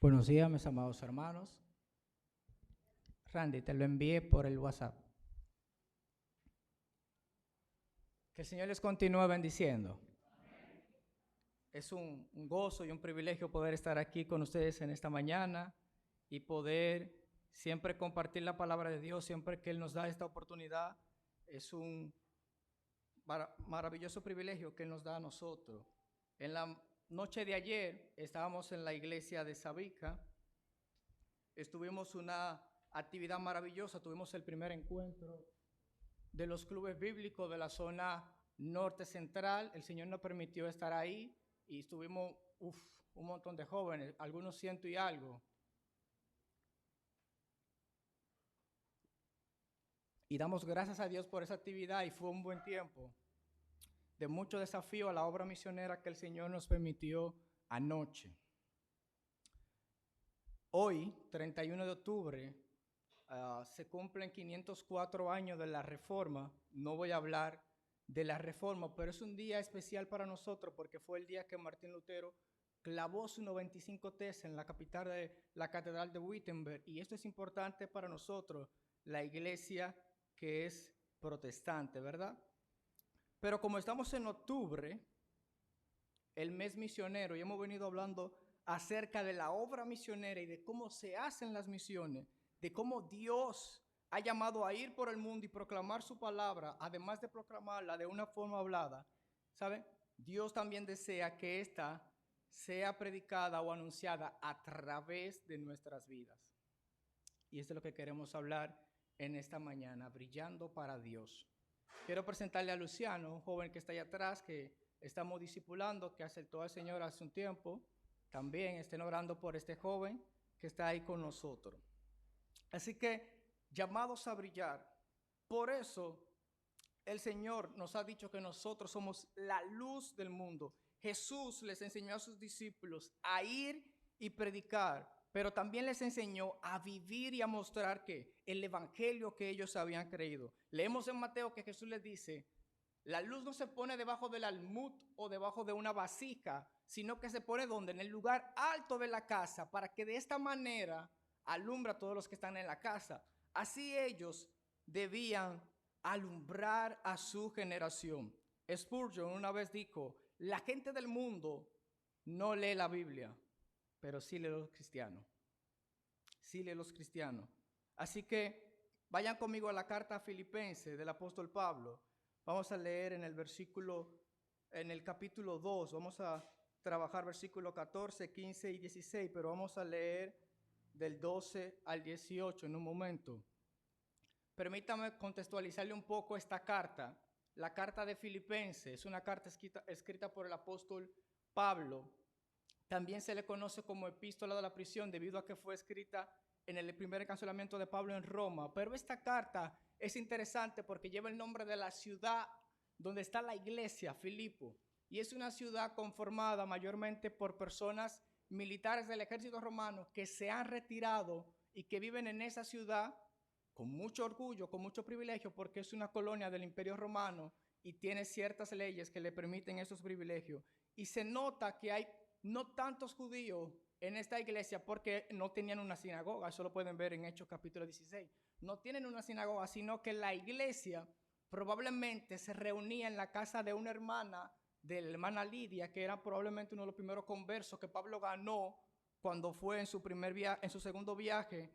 Buenos días, mis amados hermanos. Randy, te lo envié por el WhatsApp. Que el Señor les continúe bendiciendo. Es un gozo y un privilegio poder estar aquí con ustedes en esta mañana y poder siempre compartir la palabra de Dios, siempre que Él nos da esta oportunidad. Es un maravilloso privilegio que Él nos da a nosotros. En la noche de ayer estábamos en la iglesia de Sabica. Estuvimos una actividad maravillosa, tuvimos el primer encuentro de los clubes bíblicos de la zona norte central. El Señor nos permitió estar ahí y estuvimos un montón de jóvenes, algunos ciento y algo. Y damos gracias a Dios por esa actividad y fue un buen tiempo de mucho desafío a la obra misionera que el Señor nos permitió anoche. Hoy, 31 de octubre, se cumplen 504 años de la Reforma. No voy a hablar de la Reforma, pero es un día especial para nosotros porque fue el día que Martín Lutero clavó su 95 tesis en la capital de la Catedral de Wittenberg. Y esto es importante para nosotros, la iglesia que es protestante, ¿verdad? Pero como estamos en octubre, el mes misionero, y hemos venido hablando acerca de la obra misionera y de cómo se hacen las misiones, de cómo Dios ha llamado a ir por el mundo y proclamar su palabra, además de proclamarla de una forma hablada, ¿saben? Dios también desea que ésta sea predicada o anunciada a través de nuestras vidas. Y esto es lo que queremos hablar en esta mañana, brillando para Dios. Quiero presentarle a Luciano, un joven que está allá atrás, que estamos discipulando, que aceptó al Señor hace un tiempo. También estén orando por este joven que está ahí con nosotros. Así que, llamados a brillar. Por eso, el Señor nos ha dicho que nosotros somos la luz del mundo. Jesús les enseñó a sus discípulos a ir y predicar, pero también les enseñó a vivir y a mostrar que el evangelio que ellos habían creído. Leemos en Mateo que Jesús les dice: la luz no se pone debajo del almud o debajo de una vasija, sino que se pone donde, en el lugar alto de la casa, para que de esta manera alumbra a todos los que están en la casa. Así ellos debían alumbrar a su generación. Spurgeon una vez dijo: la gente del mundo no lee la Biblia, pero sí lee los cristianos. Sí lee los cristianos. Así que vayan conmigo a la carta a Filipenses del apóstol Pablo. Vamos a leer en el capítulo 2, vamos a trabajar versículos 14, 15 y 16, pero vamos a leer del 12 al 18 en un momento. Permítame contextualizarle un poco esta carta. La carta de Filipenses es una carta escrita por el apóstol Pablo. También se le conoce como epístola de la prisión debido a que fue escrita en el primer encarcelamiento de Pablo en Roma. Pero esta carta es interesante porque lleva el nombre de la ciudad donde está la iglesia, Filipo. Y es una ciudad conformada mayormente por personas militares del ejército romano que se han retirado y que viven en esa ciudad con mucho orgullo, con mucho privilegio, porque es una colonia del Imperio Romano y tiene ciertas leyes que le permiten esos privilegios. Y se nota que hay no tantos judíos en esta iglesia porque no tenían una sinagoga. Eso lo pueden ver en Hechos capítulo 16. No tienen una sinagoga, sino que la iglesia probablemente se reunía en la casa de una hermana, de la hermana Lidia, que era probablemente uno de los primeros conversos que Pablo ganó cuando fue en su segundo viaje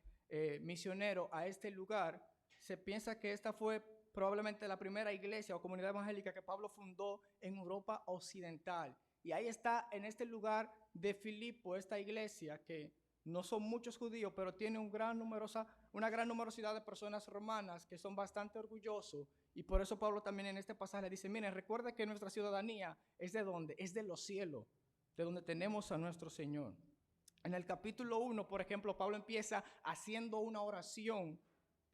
misionero a este lugar. Se piensa que esta fue probablemente la primera iglesia o comunidad evangélica que Pablo fundó en Europa Occidental. Y ahí está, en este lugar de Filipo, esta iglesia que no son muchos judíos, pero tiene una gran numerosidad de personas romanas que son bastante orgullosos. Y por eso Pablo también en este pasaje dice: miren, recuerda que nuestra ciudadanía es ¿de dónde? Es de los cielos, de donde tenemos a nuestro Señor. En el capítulo 1, por ejemplo, Pablo empieza haciendo una oración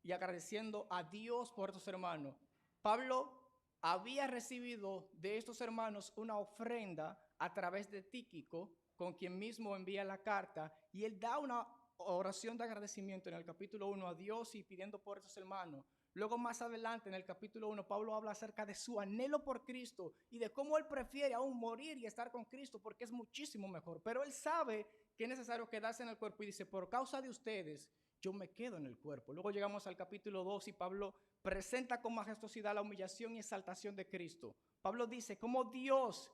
y agradeciendo a Dios por estos hermanos. Pablo había recibido de estos hermanos una ofrenda a través de Tíquico, con quien mismo envía la carta, y él da una oración de agradecimiento en el capítulo 1 a Dios y pidiendo por estos hermanos. Luego más adelante en el capítulo 1 Pablo habla acerca de su anhelo por Cristo y de cómo él prefiere aún morir y estar con Cristo porque es muchísimo mejor. Pero él sabe que es necesario quedarse en el cuerpo y dice, por causa de ustedes, yo me quedo en el cuerpo. Luego llegamos al capítulo 2 y Pablo presenta con majestuosidad la humillación y exaltación de Cristo. Pablo dice cómo Dios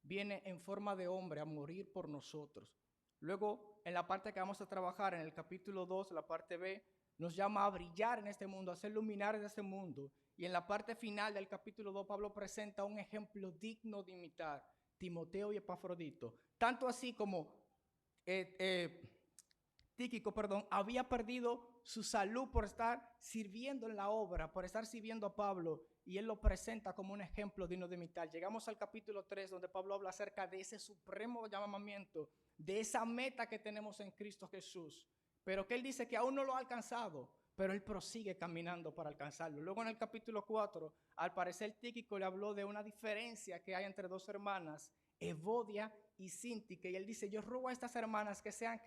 viene en forma de hombre a morir por nosotros. Luego, en la parte que vamos a trabajar, en el capítulo 2, la parte B, nos llama a brillar en este mundo, a ser luminares de este mundo. Y en la parte final del capítulo 2, Pablo presenta un ejemplo digno de imitar, Timoteo y Epafrodito. Tanto así como Tíquico, había perdido su salud por estar sirviendo en la obra, por estar sirviendo a Pablo, y él lo presenta como un ejemplo digno de imitar. Llegamos al capítulo 3, donde Pablo habla acerca de ese supremo llamamiento, de esa meta que tenemos en Cristo Jesús, pero que él dice que aún no lo ha alcanzado, pero él prosigue caminando para alcanzarlo. Luego en el capítulo 4, al parecer Tíquico le habló de una diferencia que hay entre dos hermanas, Evodia y Síntique, y él dice, yo ruego a estas hermanas que sean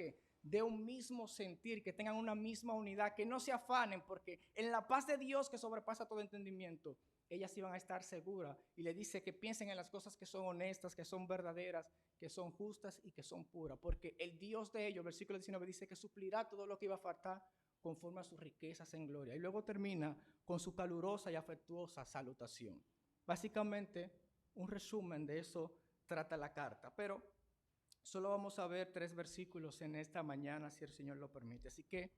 de un mismo sentir, que tengan una misma unidad, que no se afanen, porque en la paz de Dios que sobrepasa todo entendimiento, ellas iban a estar seguras. Y le dice que piensen en las cosas que son honestas, que son verdaderas, que son justas y que son puras, porque el Dios de ellos, versículo 19, dice que suplirá todo lo que iba a faltar conforme a sus riquezas en gloria. Y luego termina con su calurosa y afectuosa salutación. Básicamente, un resumen de eso trata la carta, pero solo vamos a ver 3 versículos en esta mañana, si el Señor lo permite. Así que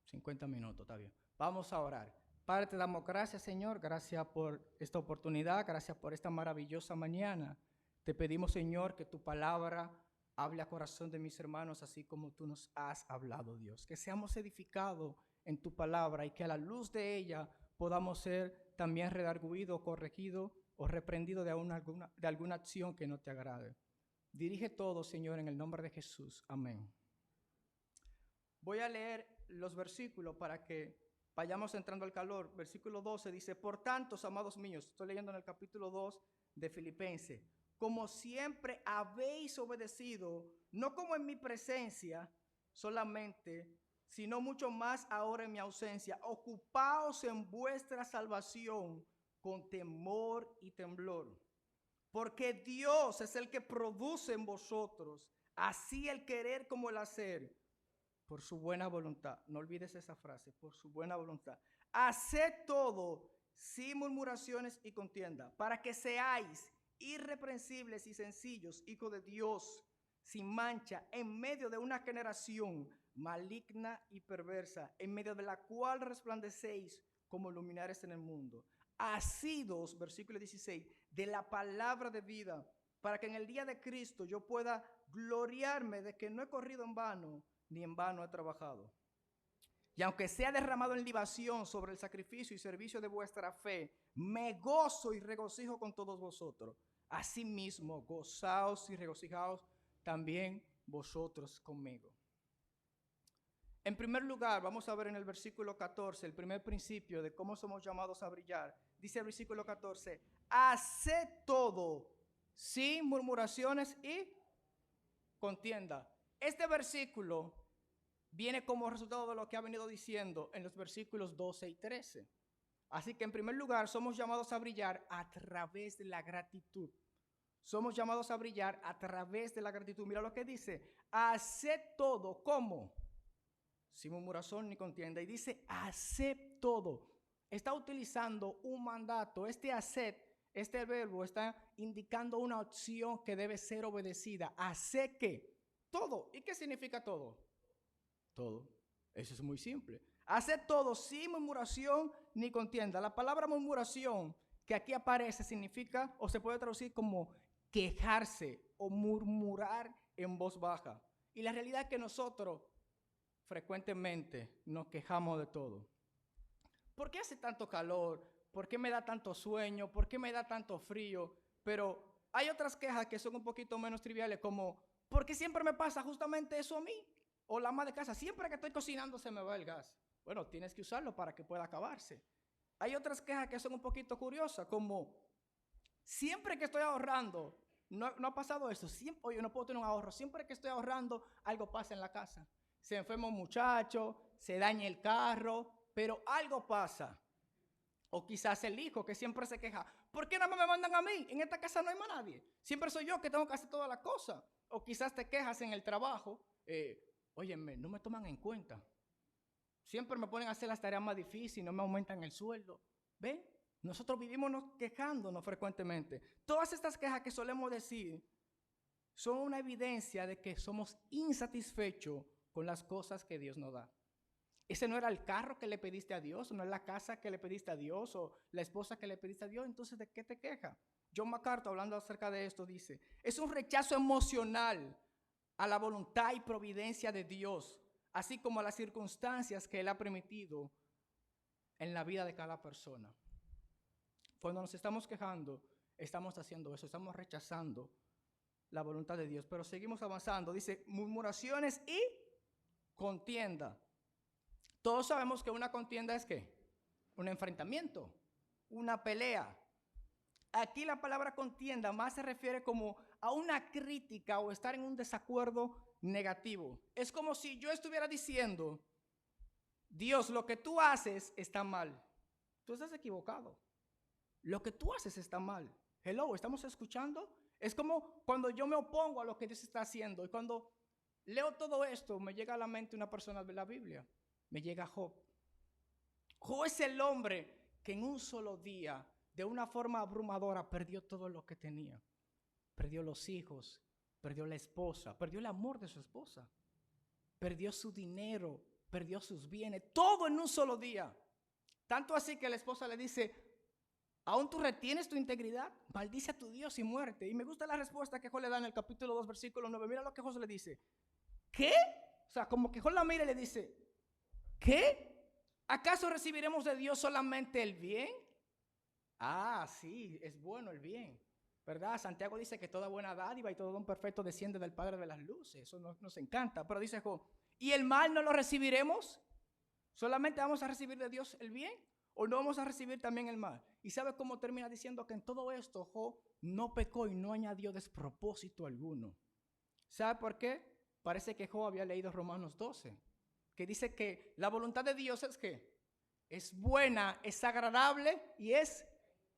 50 minutos, está bien. Vamos a orar. Padre, te damos gracias, Señor. Gracias por esta oportunidad. Gracias por esta maravillosa mañana. Te pedimos, Señor, que tu palabra hable a corazón de mis hermanos, así como tú nos has hablado, Dios. Que seamos edificados en tu palabra y que a la luz de ella podamos ser también redarguidos, corregidos o reprendido de alguna acción que no te agrade. Dirige todo, Señor, en el nombre de Jesús. Amén. Voy a leer los versículos para que vayamos entrando al calor. Versículo 12 dice, por tanto, amados míos, estoy leyendo en el capítulo 2 de Filipenses, como siempre habéis obedecido, no como en mi presencia solamente, sino mucho más ahora en mi ausencia, ocupaos en vuestra salvación con temor y temblor. Porque Dios es el que produce en vosotros, así el querer como el hacer, por su buena voluntad. No olvides esa frase, por su buena voluntad. Haced todo sin murmuraciones y contienda, para que seáis irreprensibles y sencillos, hijos de Dios, sin mancha, en medio de una generación maligna y perversa, en medio de la cual resplandecéis como luminares en el mundo. Asidos, versículo 16, de la palabra de vida, para que en el día de Cristo yo pueda gloriarme de que no he corrido en vano, ni en vano he trabajado. Y aunque sea derramado en libación sobre el sacrificio y servicio de vuestra fe, me gozo y regocijo con todos vosotros. Asimismo, gozaos y regocijaos también vosotros conmigo. En primer lugar, vamos a ver en el versículo 14, el primer principio de cómo somos llamados a brillar. Dice el versículo 14, haced todo sin murmuraciones y contienda. Este versículo viene como resultado de lo que ha venido diciendo en los versículos 12 y 13. Así que en primer lugar somos llamados a brillar a través de la gratitud. Somos llamados a brillar a través de la gratitud. Mira lo que dice, haced todo, ¿cómo? Sin murmuración ni contienda. Y dice, haced todo. Está utilizando un mandato. Este verbo está indicando una opción que debe ser obedecida. Haced ¿qué? Todo. ¿Y qué significa todo? Todo. Eso es muy simple. Haced todo sin murmuración ni contienda. La palabra murmuración que aquí aparece significa, o se puede traducir como quejarse o murmurar en voz baja. Y la realidad es que nosotros frecuentemente nos quejamos de todo. ¿Por qué hace tanto calor? ¿Por qué me da tanto sueño? ¿Por qué me da tanto frío? Pero hay otras quejas que son un poquito menos triviales, como ¿por qué siempre me pasa justamente eso a mí? O la ama de casa, siempre que estoy cocinando se me va el gas. Bueno, tienes que usarlo para que pueda acabarse. Hay otras quejas que son un poquito curiosas, como siempre que estoy ahorrando, no ha pasado eso, oye, no puedo tener un ahorro, siempre que estoy ahorrando, algo pasa en la casa. Se enferma un muchacho, se daña el carro, pero algo pasa. O quizás el hijo que siempre se queja, ¿por qué no me mandan a mí? En esta casa no hay más nadie. Siempre soy yo que tengo que hacer todas las cosas. O quizás te quejas en el trabajo, óyeme, no me toman en cuenta. Siempre me ponen a hacer las tareas más difíciles, no me aumentan el sueldo. ¿Ven? Nosotros vivimos quejándonos frecuentemente. Todas estas quejas que solemos decir son una evidencia de que somos insatisfechos con las cosas que Dios nos da. Ese no era el carro que le pediste a Dios, no es la casa que le pediste a Dios o la esposa que le pediste a Dios, entonces ¿de qué te quejas? John MacArthur, hablando acerca de esto, dice, es un rechazo emocional a la voluntad y providencia de Dios, así como a las circunstancias que Él ha permitido en la vida de cada persona. Cuando nos estamos quejando, estamos haciendo eso, estamos rechazando la voluntad de Dios, pero seguimos avanzando. Dice, murmuraciones y contienda. Todos sabemos que una contienda es ¿qué? Un enfrentamiento, una pelea. Aquí la palabra contienda más se refiere como a una crítica o estar en un desacuerdo negativo. Es como si yo estuviera diciendo, Dios, lo que tú haces está mal. Tú estás equivocado. Lo que tú haces está mal. Hello, ¿estamos escuchando? Es como cuando yo me opongo a lo que Dios está haciendo. Y cuando leo todo esto, me llega a la mente una persona de la Biblia. Me llega Job. Job es el hombre que en un solo día, de una forma abrumadora, perdió todo lo que tenía. Perdió los hijos, perdió la esposa, perdió el amor de su esposa, perdió su dinero, perdió sus bienes, todo en un solo día. Tanto así que la esposa le dice, ¿aún tú retienes tu integridad? Maldice a tu Dios y muerte. Y me gusta la respuesta que Job le da en el capítulo 2, versículo 9. Mira lo que Job le dice. ¿Qué? O sea, como que Job la mira y le dice, ¿qué? ¿Acaso recibiremos de Dios solamente el bien? Ah, sí, es bueno el bien, ¿verdad? Santiago dice que toda buena dádiva y todo don perfecto desciende del Padre de las luces. Eso nos encanta. Pero dice Job, ¿y el mal no lo recibiremos? ¿Solamente vamos a recibir de Dios el bien? ¿O no vamos a recibir también el mal? ¿Y sabe cómo termina diciendo que en todo esto Job no pecó y no añadió despropósito alguno? ¿Sabe por qué? Parece que Job había leído Romanos 12, que dice que la voluntad de Dios es que es buena, es agradable y es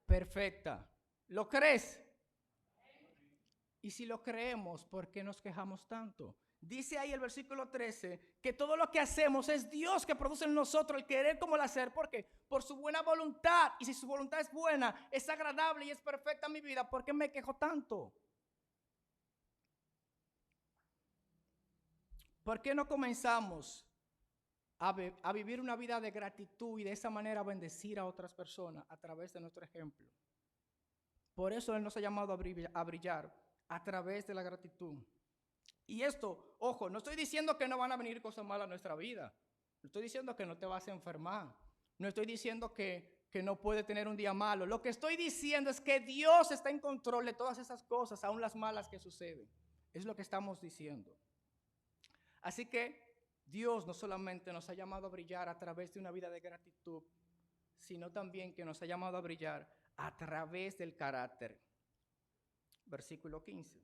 perfecta. ¿Lo crees? Y si lo creemos, ¿por qué nos quejamos tanto? Dice ahí el versículo 13 que todo lo que hacemos es Dios que produce en nosotros el querer como el hacer. ¿Por qué? Por su buena voluntad. Y si su voluntad es buena, es agradable y es perfecta en mi vida, ¿por qué me quejo tanto? ¿Por qué no comenzamos a vivir una vida de gratitud y de esa manera bendecir a otras personas a través de nuestro ejemplo? Por eso Él nos ha llamado a brillar a través de la gratitud. Y esto, ojo, no estoy diciendo que no van a venir cosas malas a nuestra vida. No estoy diciendo que no te vas a enfermar. No estoy diciendo que no puedes tener un día malo. Lo que estoy diciendo es que Dios está en control de todas esas cosas, aún las malas que suceden. Es lo que estamos diciendo. Así que Dios no solamente nos ha llamado a brillar a través de una vida de gratitud, sino también que nos ha llamado a brillar a través del carácter. Versículo 15.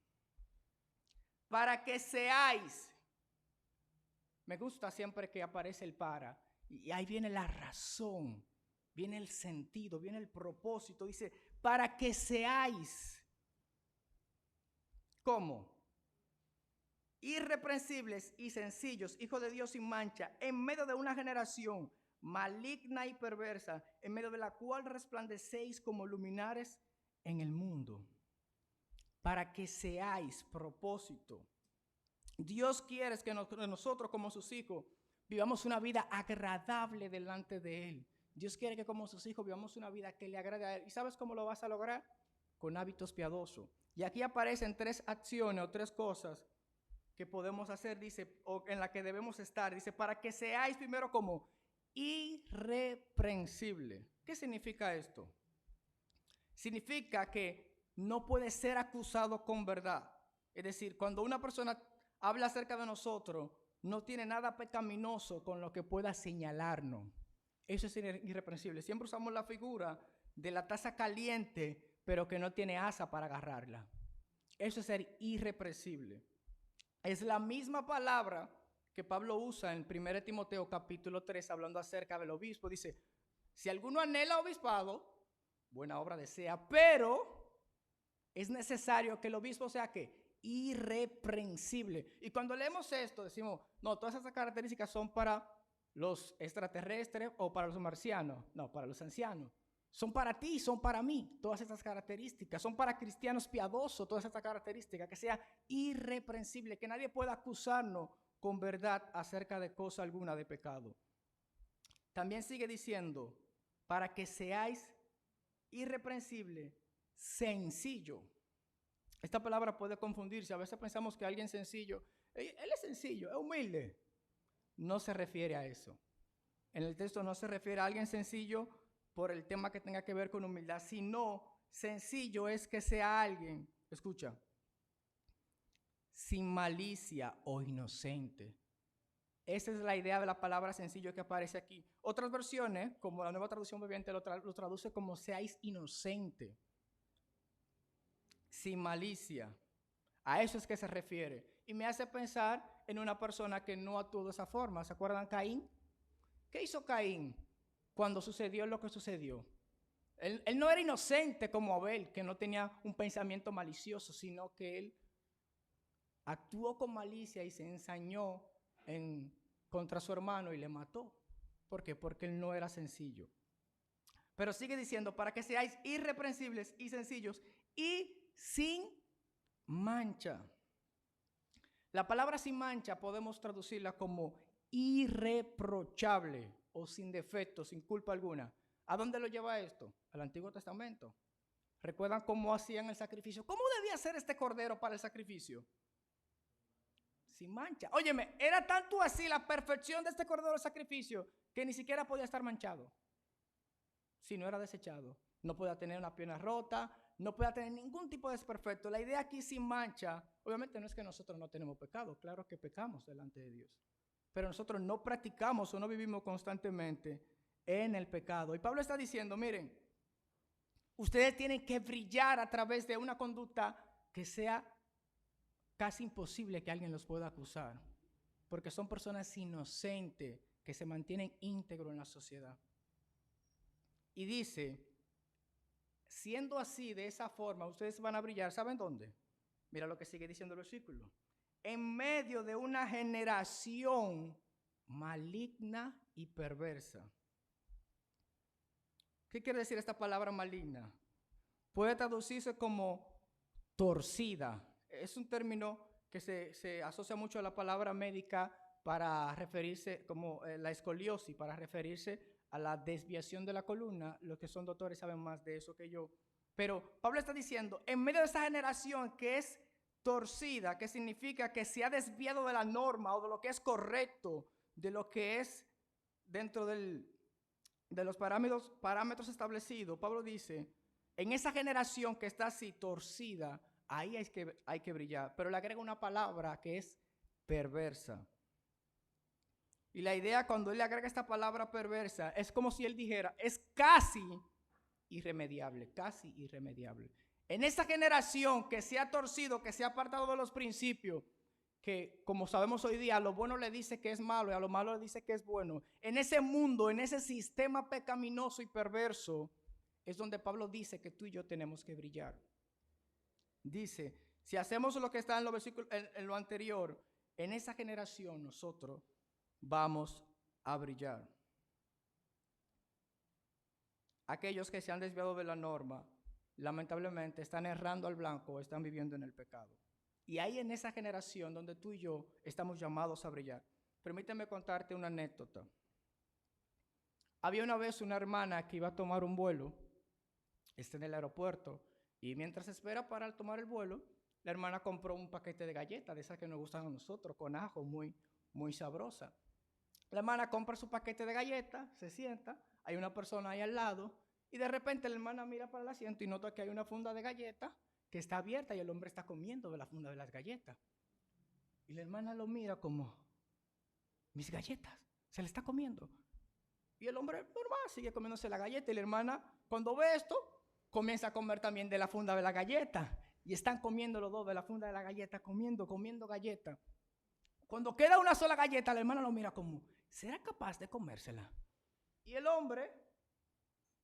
Para que seáis, me gusta siempre que aparece el para, y ahí viene la razón, viene el sentido, viene el propósito. Dice, para que seáis, ¿cómo? Irreprensibles y sencillos, hijos de Dios sin mancha, en medio de una generación maligna y perversa, en medio de la cual resplandecéis como luminares en el mundo. Para que seáis, propósito. Dios quiere que nosotros como sus hijos vivamos una vida agradable delante de Él. Dios quiere que como sus hijos vivamos una vida que le agrade a Él. ¿Y sabes cómo lo vas a lograr? Con hábitos piadosos. Y aquí aparecen 3 acciones o 3 cosas que podemos hacer, dice, o en la que debemos estar. Dice, para que seáis primero como irreprensible. ¿Qué significa esto? Significa que no puede ser acusado con verdad. Es decir, cuando una persona habla acerca de nosotros, no tiene nada pecaminoso con lo que pueda señalarnos. Eso es irreprensible. Siempre usamos la figura de la taza caliente, pero que no tiene asa para agarrarla. Eso es ser irreprensible. Es la misma palabra que Pablo usa en 1 Timoteo capítulo 3, hablando acerca del obispo. Dice, Si alguno anhela obispado, buena obra desea, pero es necesario que el obispo sea ¿qué? Irreprensible. Y cuando leemos esto decimos, no, todas esas características son para los extraterrestres o para los marcianos. No, para los ancianos. Son para ti, son para mí, todas estas características. Son para cristianos piadosos, todas estas características. Que sea irreprensible, que nadie pueda acusarnos con verdad acerca de cosa alguna de pecado. También sigue diciendo, para que seáis irreprensible, sencillo. Esta palabra puede confundirse. A veces pensamos que alguien sencillo, él es sencillo, es humilde. No se refiere a eso. En el texto no se refiere a alguien sencillo por el tema que tenga que ver con humildad, sino sencillo es que sea alguien, escucha, sin malicia o inocente. Esa es la idea de la palabra sencillo que aparece aquí. Otras versiones, como la Nueva Traducción Viviente, lo traduce como seáis inocente, sin malicia. A eso es que se refiere. Y me hace pensar en una persona que no actuó de esa forma. ¿Se acuerdan Caín? ¿Qué hizo Caín cuando sucedió lo que sucedió? Él no era inocente como Abel, que no tenía un pensamiento malicioso, sino que él actuó con malicia y se ensañó contra su hermano y le mató. ¿Por qué? Porque él no era sencillo. Pero sigue diciendo, para que seáis irreprensibles y sencillos y sin mancha. La palabra sin mancha podemos traducirla como irreprochable o sin defecto, sin culpa alguna. ¿A dónde lo lleva esto? Al Antiguo Testamento. ¿Recuerdan cómo hacían el sacrificio? ¿Cómo debía ser este cordero para el sacrificio? Sin mancha. Óyeme, era tanto así la perfección de este cordero de sacrificio que ni siquiera podía estar manchado. Si no era desechado. No podía tener una pierna rota, no podía tener ningún tipo de desperfecto. La idea aquí sin mancha, obviamente no es que nosotros no tenemos pecado, claro que pecamos delante de Dios. Pero nosotros no practicamos o no vivimos constantemente en el pecado. Y Pablo está diciendo, miren, ustedes tienen que brillar a través de una conducta que sea casi imposible que alguien los pueda acusar, porque son personas inocentes que se mantienen íntegros en la sociedad. Y dice, siendo así, de esa forma, ustedes van a brillar, ¿saben dónde? Mira lo que sigue diciendo el versículo. En medio de una generación maligna y perversa. ¿Qué quiere decir esta palabra maligna? Puede traducirse como torcida. Es un término que se asocia mucho a la palabra médica para referirse como la escoliosis, para referirse a la desviación de la columna. Los que son doctores saben más de eso que yo. Pero Pablo está diciendo, en medio de esa generación que es torcida, que significa que se ha desviado de la norma o de lo que es correcto, de lo que es dentro de los parámetros establecidos, Pablo dice, en esa generación que está así torcida, ahí hay que brillar. Pero le agrega una palabra que es perversa. Y la idea cuando él le agrega esta palabra perversa es como si él dijera, es casi irremediable, casi irremediable. En esa generación que se ha torcido, que se ha apartado de los principios, que como sabemos hoy día, a lo bueno le dice que es malo y a lo malo le dice que es bueno. En ese mundo, en ese sistema pecaminoso y perverso, es donde Pablo dice que tú y yo tenemos que brillar. Dice, si hacemos lo que está en, en lo anterior, en esa generación nosotros vamos a brillar. Aquellos que se han desviado de la norma, lamentablemente están errando al blanco o están viviendo en el pecado. Y ahí en esa generación donde tú y yo estamos llamados a brillar. Permíteme contarte una anécdota. Había una vez una hermana que iba a tomar un vuelo, está en el aeropuerto, y mientras espera para tomar el vuelo, la hermana compró un paquete de galletas, de esas que nos gustan a nosotros, con ajo, muy sabrosa. La hermana compra su paquete de galletas, se sienta, hay una persona ahí al lado, y de repente la hermana mira para el asiento y nota que hay una funda de galletas que está abierta y el hombre está comiendo de la funda de las galletas. Y la hermana lo mira como, mis galletas, se le está comiendo. Y el hombre normal sigue comiéndose la galleta y la hermana, cuando ve esto, comienza a comer también de la funda de la galleta. Y están comiendo los dos de la funda de la galleta, comiendo galleta. Cuando queda una sola galleta, la hermana lo mira como, ¿será capaz de comérsela? Y el hombre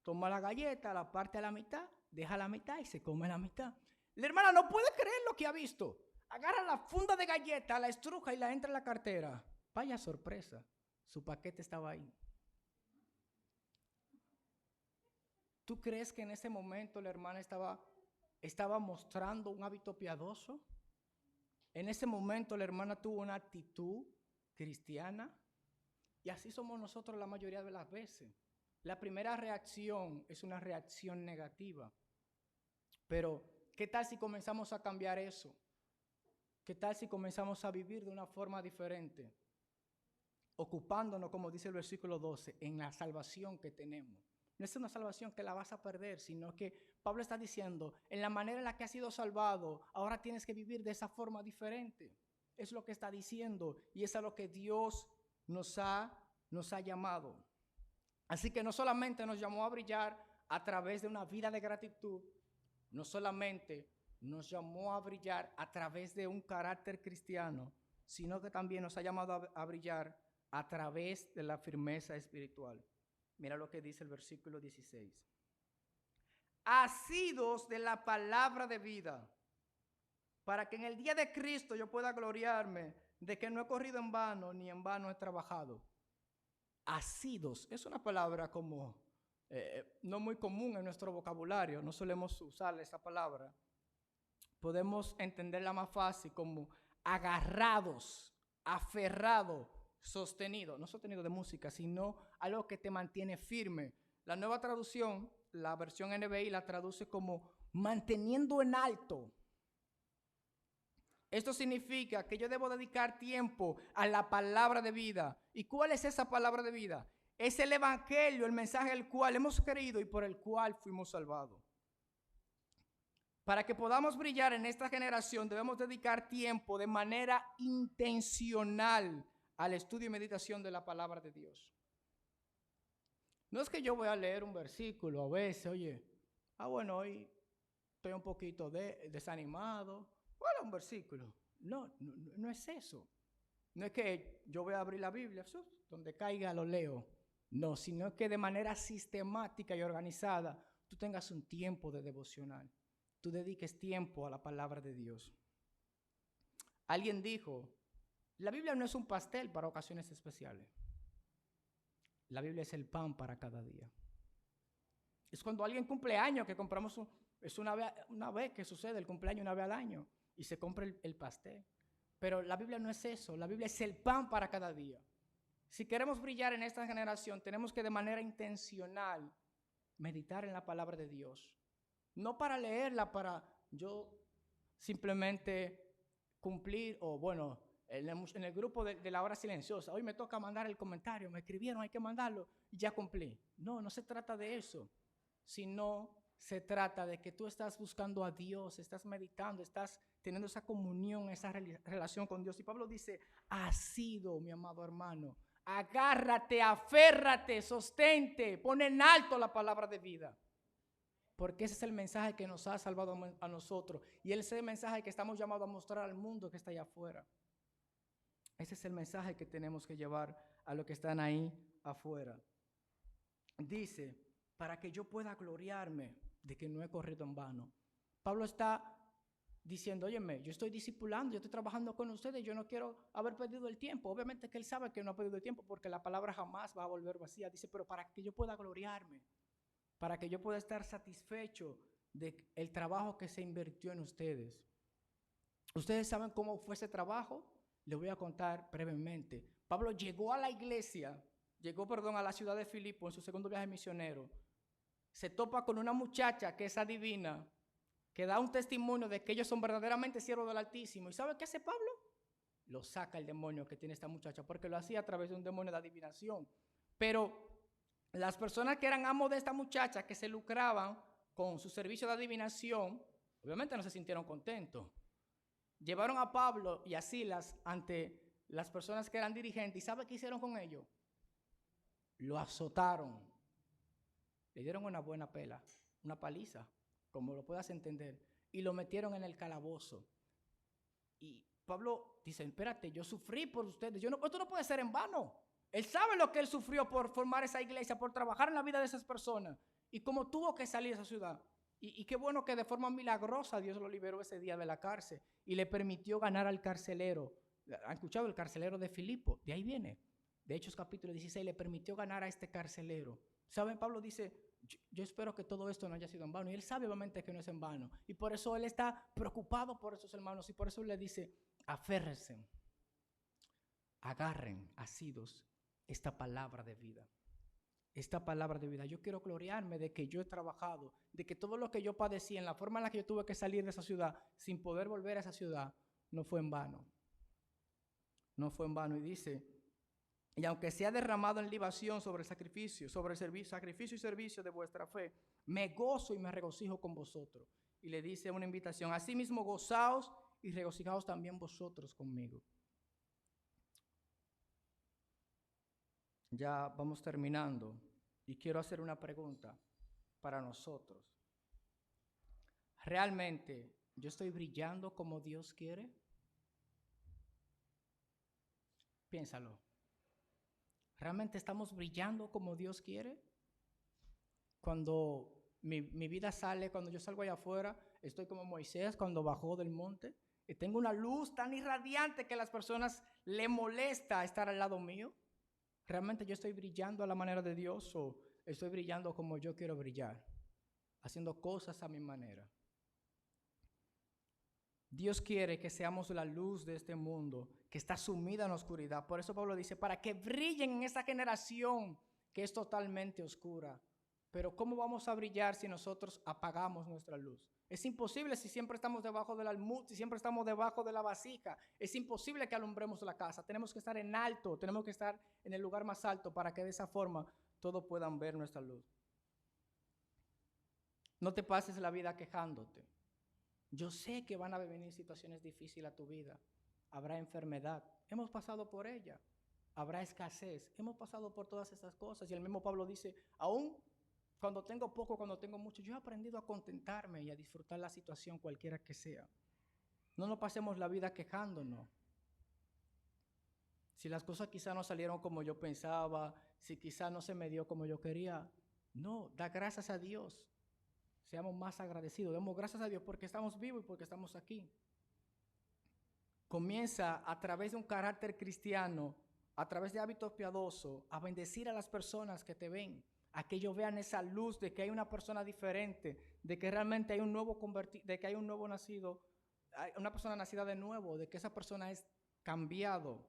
toma la galleta, la parte a la mitad, deja la mitad y se come la mitad. La hermana no puede creer lo que ha visto. Agarra la funda de galleta, la estruja y la entra en la cartera. Vaya sorpresa, su paquete estaba ahí. ¿Tú crees que en ese momento la hermana estaba mostrando un hábito piadoso? En ese momento la hermana tuvo una actitud cristiana. Y así somos nosotros la mayoría de las veces. La primera reacción es una reacción negativa. Pero, ¿qué tal si comenzamos a cambiar eso? ¿Qué tal si comenzamos a vivir de una forma diferente? Ocupándonos, como dice el versículo 12, en la salvación que tenemos. No es una salvación que la vas a perder, sino que Pablo está diciendo, en la manera en la que has sido salvado, ahora tienes que vivir de esa forma diferente. Es lo que está diciendo y es a lo que Dios nos ha llamado. Así que no solamente nos llamó a brillar a través de una vida de gratitud, no solamente nos llamó a brillar a través de un carácter cristiano, sino que también nos ha llamado a brillar a través de la firmeza espiritual. Mira lo que dice el versículo 16. Asidos de la palabra de vida, para que en el día de Cristo yo pueda gloriarme de que no he corrido en vano, ni en vano he trabajado. Asidos, es una palabra como no muy común en nuestro vocabulario, no solemos usar esa palabra. Podemos entenderla más fácil como agarrados, aferrados, sostenido, no sostenido de música, sino algo que te mantiene firme. La nueva traducción, la versión NBI, la traduce como manteniendo en alto. Esto significa que yo debo dedicar tiempo a la palabra de vida. ¿Y cuál es esa palabra de vida? Es el evangelio, el mensaje del cual hemos creído y por el cual fuimos salvados. Para que podamos brillar en esta generación, debemos dedicar tiempo de manera intencional al estudio y meditación de la palabra de Dios. No es que yo voy a leer un versículo a veces, oye, bueno, hoy estoy un poquito desanimado. Bueno, un versículo. No es eso. No es que yo voy a abrir la Biblia, donde caiga lo leo. No, sino que de manera sistemática y organizada tú tengas un tiempo de devocional. Tú dediques tiempo a la palabra de Dios. Alguien dijo, la Biblia no es un pastel para ocasiones especiales. La Biblia es el pan para cada día. Es cuando alguien cumple años que compramos, es una vez que sucede el cumpleaños una vez al año y se compra el pastel. Pero la Biblia no es eso, la Biblia es el pan para cada día. Si queremos brillar en esta generación, tenemos que de manera intencional meditar en la palabra de Dios. No para leerla, para yo simplemente cumplir, o bueno, en el grupo de la hora silenciosa, hoy me toca mandar el comentario, me escribieron, hay que mandarlo, y ya cumplí. No se trata de eso, sino se trata de que tú estás buscando a Dios, estás meditando, estás teniendo esa comunión, esa relación con Dios. Y Pablo dice, asido, mi amado hermano, agárrate, aférrate, sostente, pon en alto la palabra de vida. Porque ese es el mensaje que nos ha salvado a nosotros. Y ese es el mensaje que estamos llamados a mostrar al mundo que está allá afuera. Ese es el mensaje que tenemos que llevar a los que están ahí afuera. Dice, para que yo pueda gloriarme de que no he corrido en vano. Pablo está diciendo, óyeme, yo estoy discipulando, yo estoy trabajando con ustedes, yo no quiero haber perdido el tiempo. Obviamente que él sabe que no ha perdido el tiempo porque la palabra jamás va a volver vacía. Dice, pero para que yo pueda gloriarme, para que yo pueda estar satisfecho del trabajo que se invirtió en ustedes. ¿Ustedes saben cómo fue ese trabajo? Les voy a contar brevemente. Pablo llegó a la la ciudad de Filipo en su segundo viaje misionero. Se topa con una muchacha que es adivina, que da un testimonio de que ellos son verdaderamente siervos del Altísimo. ¿Y sabe qué hace Pablo? Lo saca el demonio que tiene esta muchacha, porque lo hacía a través de un demonio de adivinación. Pero las personas que eran amos de esta muchacha, que se lucraban con su servicio de adivinación, obviamente no se sintieron contentos. Llevaron a Pablo y a Silas ante las personas que eran dirigentes. ¿Y sabe qué hicieron con ellos? Lo azotaron. Le dieron una buena pela, una paliza, como lo puedas entender. Y lo metieron en el calabozo. Y Pablo dice, espérate, yo sufrí por ustedes. Esto no puede ser en vano. Él sabe lo que él sufrió por formar esa iglesia, por trabajar en la vida de esas personas. Y como tuvo que salir de esa ciudad, y qué bueno que de forma milagrosa Dios lo liberó ese día de la cárcel y le permitió ganar al carcelero. ¿Han escuchado? El carcelero de Filipo, de ahí viene. De Hechos capítulo 16, le permitió ganar a este carcelero. ¿Saben? Pablo dice, yo espero que todo esto no haya sido en vano. Y él sabe obviamente que no es en vano. Y por eso él está preocupado por esos hermanos. Y por eso le dice, aférrense, agarren asidos esta palabra de vida. Esta palabra de vida. Yo quiero gloriarme de que yo he trabajado, de que todo lo que yo padecí, en la forma en la que yo tuve que salir de esa ciudad, sin poder volver a esa ciudad, no fue en vano. No fue en vano. Y dice, y aunque sea derramado en libación sobre el sacrificio y servicio de vuestra fe, me gozo y me regocijo con vosotros. Y le dice una invitación, asimismo gozaos y regocijaos también vosotros conmigo. Ya vamos terminando y quiero hacer una pregunta para nosotros. ¿Realmente yo estoy brillando como Dios quiere? Piénsalo. ¿Realmente estamos brillando como Dios quiere? Cuando mi vida sale, cuando yo salgo allá afuera, estoy como Moisés cuando bajó del monte y tengo una luz tan irradiante que a las personas le molesta estar al lado mío. ¿Realmente yo estoy brillando a la manera de Dios o estoy brillando como yo quiero brillar? Haciendo cosas a mi manera. Dios quiere que seamos la luz de este mundo que está sumida en la oscuridad. Por eso Pablo dice, para que brillen en esta generación que es totalmente oscura. Pero ¿cómo vamos a brillar si nosotros apagamos nuestra luz? Es imposible si siempre estamos debajo del almud, si siempre estamos debajo de la vasija. Es imposible que alumbremos la casa. Tenemos que estar en alto, tenemos que estar en el lugar más alto para que de esa forma todos puedan ver nuestra luz. No te pases la vida quejándote. Yo sé que van a venir situaciones difíciles a tu vida. Habrá enfermedad. Hemos pasado por ella. Habrá escasez. Hemos pasado por todas estas cosas. Y el mismo Pablo dice, aún cuando tengo poco, cuando tengo mucho, yo he aprendido a contentarme y a disfrutar la situación cualquiera que sea. No nos pasemos la vida quejándonos. Si las cosas quizás no salieron como yo pensaba, si quizás no se me dio como yo quería, no, da gracias a Dios. Seamos más agradecidos. Demos gracias a Dios porque estamos vivos y porque estamos aquí. Comienza a través de un carácter cristiano, a través de hábitos piadosos, a bendecir a las personas que te ven, a que ellos vean esa luz de que hay una persona diferente, de que realmente hay un nuevo convertido, de que hay un nuevo nacido, hay una persona nacida de nuevo, de que esa persona es cambiado.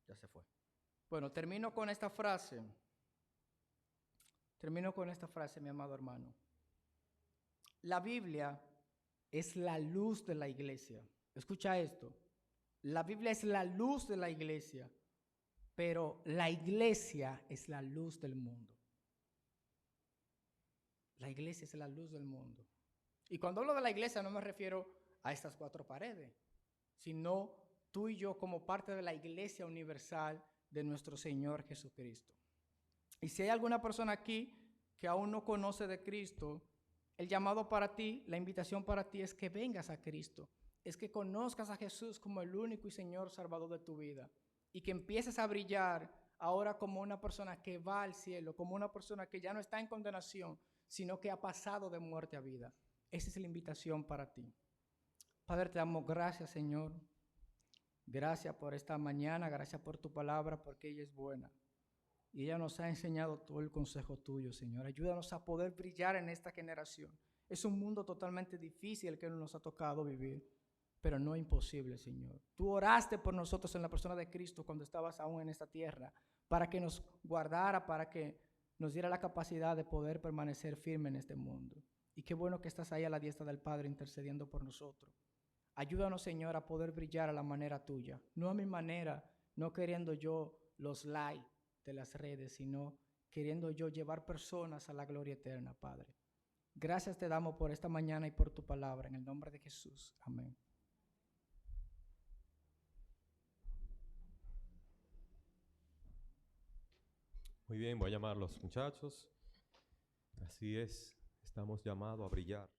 Ya se fue. Bueno, termino con esta frase. Termino con esta frase, mi amado hermano. La Biblia es la luz de la iglesia. Escucha esto. La Biblia es la luz de la iglesia, pero la iglesia es la luz del mundo. La iglesia es la luz del mundo. Y cuando hablo de la iglesia no me refiero a estas 4 paredes, sino tú y yo como parte de la iglesia universal de nuestro Señor Jesucristo. Y si hay alguna persona aquí que aún no conoce de Cristo, el llamado para ti, la invitación para ti es que vengas a Cristo, es que conozcas a Jesús como el único y Señor Salvador de tu vida y que empieces a brillar ahora como una persona que va al cielo, como una persona que ya no está en condenación, sino que ha pasado de muerte a vida. Esa es la invitación para ti. Padre, te damos gracias, Señor. Gracias por esta mañana, gracias por tu palabra, porque ella es buena. Y ella nos ha enseñado todo el consejo tuyo, Señor. Ayúdanos a poder brillar en esta generación. Es un mundo totalmente difícil el que nos ha tocado vivir, pero no imposible, Señor. Tú oraste por nosotros en la persona de Cristo cuando estabas aún en esta tierra, para que nos guardara, para que nos diera la capacidad de poder permanecer firme en este mundo. Y qué bueno que estás ahí a la diestra del Padre intercediendo por nosotros. Ayúdanos, Señor, a poder brillar a la manera tuya, no a mi manera, no queriendo yo los likes de las redes, sino queriendo yo llevar personas a la gloria eterna, Padre. Gracias te damos por esta mañana y por tu palabra, en el nombre de Jesús. Amén. Muy bien, voy a llamar a los muchachos. Así es, estamos llamados a brillar.